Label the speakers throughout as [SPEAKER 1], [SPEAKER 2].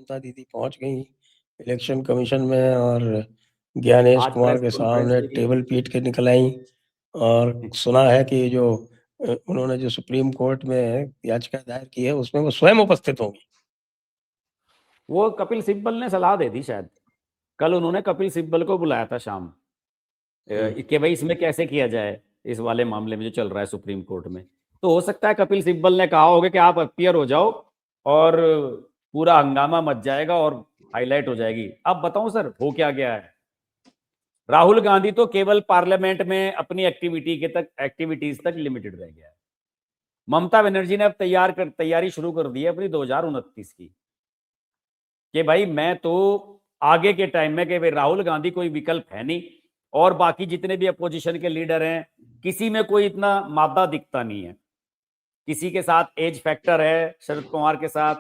[SPEAKER 1] ममता दीदी पहुंच गई इलेक्शन कमीशन में और ज्ञानेश
[SPEAKER 2] आज
[SPEAKER 1] कुमार
[SPEAKER 2] प्रेस
[SPEAKER 1] के
[SPEAKER 2] कॉन्फ्रेंस
[SPEAKER 1] सामने
[SPEAKER 2] देगी।
[SPEAKER 1] टेबल पीट के निकल आई और सुना है कि जो उन्होंने जो सुप्रीम कोर्ट में याचिका दायर की है उसमें वो स्वयं उपस्थित होंगी।
[SPEAKER 2] वो कपिल सिब्बल ने सलाह दे दी शायद। कल उन्होंने कपिल सिब्बल को बुलाया था शाम कि भाई इसमें कैसे किया जाए, इस वाले मामले में जो चल रहा है सुप्रीम कोर्ट में। तो हो सकता है कपिल सिब्बल ने कहा होगा कि आप अपीयर हो जाओ और पूरा हंगामा मच जाएगा और हाईलाइट हो जाएगी। अब बताऊं सर हो क्या गया है। राहुल गांधी तो केवल पार्लियामेंट में अपनी एक्टिविटीज तक लिमिटेड रह गया है। ममता बनर्जी ने अब तैयारी शुरू कर दी है अपनी 2029 की, कि भाई मैं तो आगे के टाइम में कि भाई राहुल गांधी कोई विकल्प है नहीं और बाकी जितने भी अपोजिशन के लीडर हैं किसी में कोई इतना मादा दिखता नहीं है। किसी के साथ एज फैक्टर है, शरद पवार के साथ,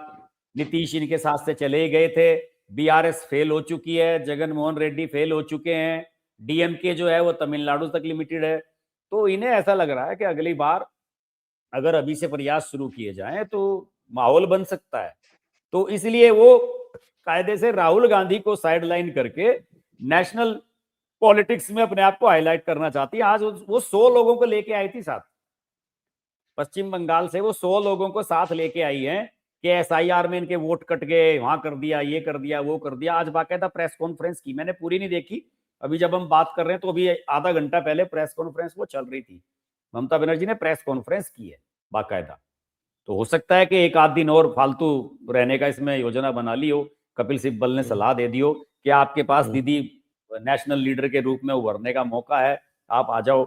[SPEAKER 2] नीतीश इनके साथ से चले गए थे, बीआरएस फेल हो चुकी है, जगन मोहन रेड्डी फेल हो चुके हैं, डीएमके जो है वो तमिलनाडु तक लिमिटेड है। तो इन्हें ऐसा लग रहा है कि अगली बार अगर अभी से प्रयास शुरू किए जाएं तो माहौल बन सकता है। तो इसलिए वो कायदे से राहुल गांधी को साइडलाइन करके नेशनल पॉलिटिक्स में अपने आप को हाईलाइट करना चाहती है। आज वो 100 लोगों को लेके आई थी साथ, पश्चिम बंगाल से वो 100 लोगों को साथ लेके आई हैं कि एसआईआर में इनके वोट कट गए, वहां कर दिया, ये कर दिया, वो कर दिया। आज बाकायदा प्रेस कॉन्फ्रेंस की, मैंने पूरी नहीं देखी, अभी जब हम बात कर रहे हैं तो अभी आधा घंटा पहले प्रेस कॉन्फ्रेंस वो चल रही थी। ममता बनर्जी ने प्रेस कॉन्फ्रेंस की है बाकायदा। तो हो सकता है कि एक आध दिन और फालतू रहने का इसमें योजना बना ली हो, कपिल सिब्बल ने सलाह दे दी हो कि आपके पास दीदी नेशनल लीडर के रूप में उभरने का मौका है, आप आ जाओ।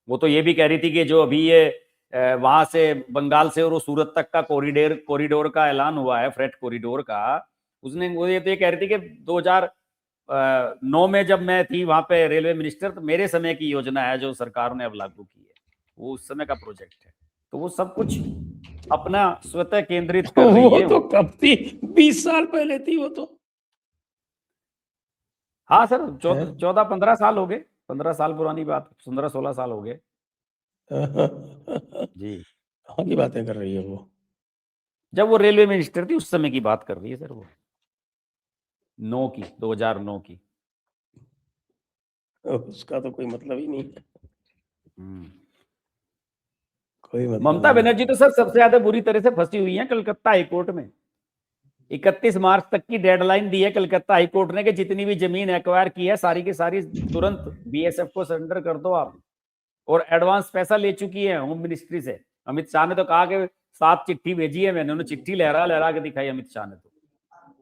[SPEAKER 2] वो तो ये भी कह रही थी कि जो अभी ये वहां से बंगाल से और वो सूरत तक का कॉरिडोर का ऐलान हुआ है, फ्रेट कॉरिडोर का, उसने वो ये तो ये कह रही थी कि 2009 में जब मैं थी वहां पे रेलवे मिनिस्टर, तो मेरे समय की योजना है जो सरकार ने अब लागू की है, वो उस समय का प्रोजेक्ट है। तो वो सब कुछ अपना स्वतः केंद्रित कर रही
[SPEAKER 1] वो
[SPEAKER 2] है
[SPEAKER 1] तो कब थी, 20 साल पहले थी वो तो।
[SPEAKER 2] हाँ सर, 14-15 साल हो गए, 15 साल पुरानी बात, 15-16 साल हो गए जी।
[SPEAKER 1] कहाँ की बातें कर रही है वो?
[SPEAKER 2] जब वो रेलवे मिनिस्टर थी उस समय की बात कर रही है सर वो, 2009 की।
[SPEAKER 1] उसका तो कोई मतलब ही नहीं है,
[SPEAKER 2] हम्म।
[SPEAKER 1] कोई मतलब
[SPEAKER 2] ममता
[SPEAKER 1] नहीं
[SPEAKER 2] बनर्जी तो सर सबसे ज्यादा बुरी तरह से फंसी हुई है कलकत्ता हाईकोर्ट में। 31 मार्च तक की डेडलाइन दी है कलकत्ता हाईकोर्ट ने कि जितनी भी जमीन एक्वायर की है सारी की सारी तुरंत बीएसएफ को सरेंडर कर दो आप। और एडवांस पैसा ले चुकी है होम मिनिस्ट्री से। अमित शाह ने तो कहा कि 7 चिट्ठी भेजी है मैंने, उन्होंने चिट्ठी लहरा लहरा के दिखाई अमित शाह ने। तो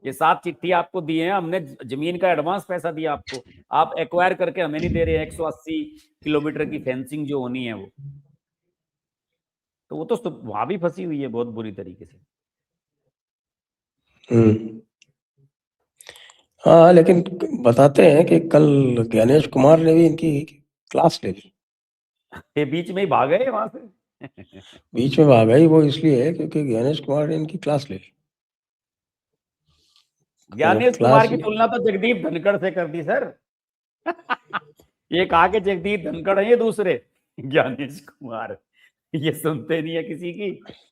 [SPEAKER 2] ये 7 चिट्ठी आपको दी है हमने, जमीन का एडवांस पैसा दिया आपको, आप एक्वायर करके हमें नहीं दे रहे हैं 180 किलोमीटर की फेंसिंग जो होनी है वो। तो वो तो वहां भी फंसी हुई है बहुत बुरी तरीके से।
[SPEAKER 1] है। हाँ, लेकिन बताते हैं कि कल ज्ञानेश कुमार ने भी इनकी क्लास ले ली।
[SPEAKER 2] ये बीच में ही भाग गए वहां से
[SPEAKER 1] बीच में भागा ही वो इसलिए है क्योंकि ज्ञानेश कुमार ने इनकी क्लास ले ली।
[SPEAKER 2] ज्ञानेश कुमार
[SPEAKER 1] क्लास
[SPEAKER 2] की तुलना तो जगदीप धनखड़ से कर दी सर ये कहा कि जगदीप धनखड़ है ये दूसरे, ज्ञानेश कुमार ये सुनते नहीं है किसी की,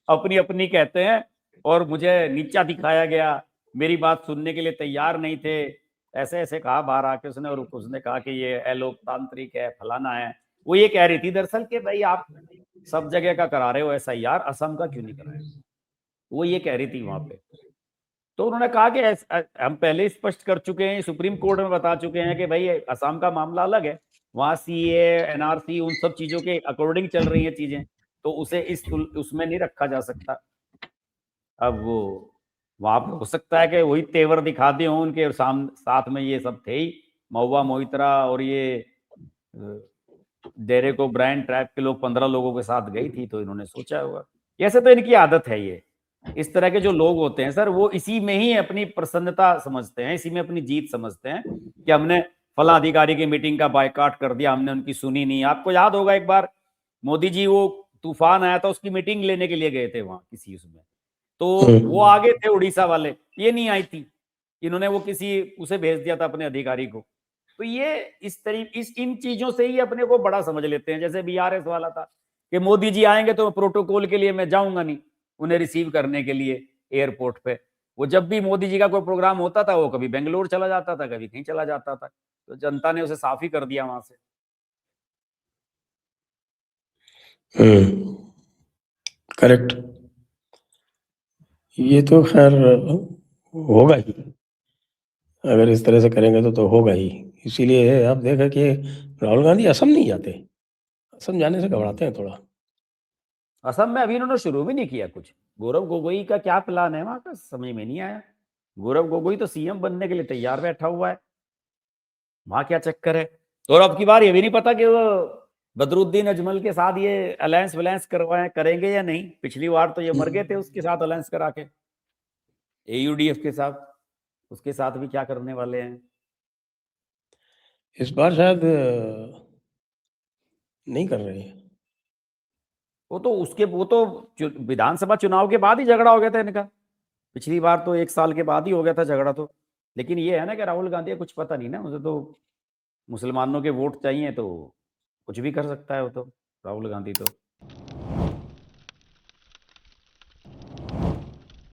[SPEAKER 2] अपनी अपनी कहते हैं। और मुझे नीचा दिखाया गया, मेरी बात सुनने के लिए तैयार नहीं थे, ऐसे ऐसे कहा बाहर आके उसने। और उसने कहा कि ये अलोकतांत्रिक है, फलाना है। वो ये कह रही थी दरअसल कि भाई आप सब जगह का करा रहे हो एसआईआर, असम का क्यों नहीं कराया, वो ये कह रही थी वहां पे। तो उन्होंने कहा कि हम पहले ही स्पष्ट कर चुके हैं, सुप्रीम कोर्ट में बता चुके हैं कि भाई असम का मामला अलग है, वहां सीए एनआरसी उन सब चीजों के अकॉर्डिंग चल रही हैं चीजें, तो उसे उसमें नहीं रखा जा सकता। अब वो वहां पर हो सकता है कि वही तेवर दिखा दिए हों उनके साथ में ये सब थे ही, महुआ मोहित्रा और ये डेरेक ओब्रायन ट्राइब के लोग 15 लोगों के साथ गई थी, तो इन्होंने सोचा होगा। ऐसे तो इनकी आदत है ये, इस तरह के जो लोग होते हैं सर वो इसी में ही अपनी प्रसन्नता समझते हैं, इसी में अपनी जीत समझते हैं कि हमने फला अधिकारी की मीटिंग का बायकॉट कर दिया, हमने उनकी सुनी नहीं। आपको याद होगा एक बार मोदी जी वो तूफान आया था उसकी मीटिंग लेने के लिए गए थे वहां किसी उसमें, तो वो आगे थे उड़ीसा वाले, ये नहीं आई थी, इन्होंने वो किसी उसे भेज दिया था अपने अधिकारी को। तो ये इस तरीके इन चीजों से ही अपने को बड़ा समझ लेते हैं। जैसे बीआरएस वाला था कि मोदी जी आएंगे तो प्रोटोकॉल के लिए मैं जाऊंगा नहीं उन्हें रिसीव करने के लिए एयरपोर्ट पे, वो जब भी मोदी जी का कोई प्रोग्राम होता था वो कभी बेंगलोर चला जाता था, कभी कहीं चला जाता था, तो जनता ने उसे साफ ही कर दिया वहां से।
[SPEAKER 1] करेक्ट। ये तो खैर होगा ही, अगर इस तरह से करेंगे तो होगा ही। इसीलिए आप देखें कि राहुल गांधी असम नहीं जाते, असम जाने से घबराते हैं थोड़ा।
[SPEAKER 2] असम में अभी इन्होंने शुरू भी नहीं किया कुछ। गौरव गोगोई का क्या प्लान है वहां का, समझ में नहीं आया। गौरव गोगोई तो सीएम बनने के लिए तैयार बैठा हुआ है, वहां क्या चक्कर है। और अब की बार ये भी नहीं पता कि वो बदरुद्दीन अजमल के साथ ये अलायंस वलायंस करवाए करेंगे या नहीं। पिछली बार तो ये मर गए थे उसके साथ अलायंस करा के, एयूडीएफ के साथ। उसके साथ भी क्या करने वाले हैं।
[SPEAKER 1] इस बार शायद नहीं कर रहे हैं।
[SPEAKER 2] वो तो विधानसभा चुनाव के बाद ही झगड़ा हो गया था इनका। पिछली बार तो 1 साल के बाद ही हो गया था झगड़ा तो। लेकिन ये है ना कि राहुल गांधी का कुछ पता नहीं ना, उसे तो मुसलमानों के वोट चाहिए तो कुछ भी कर सकता है वो तो, राहुल गांधी तो।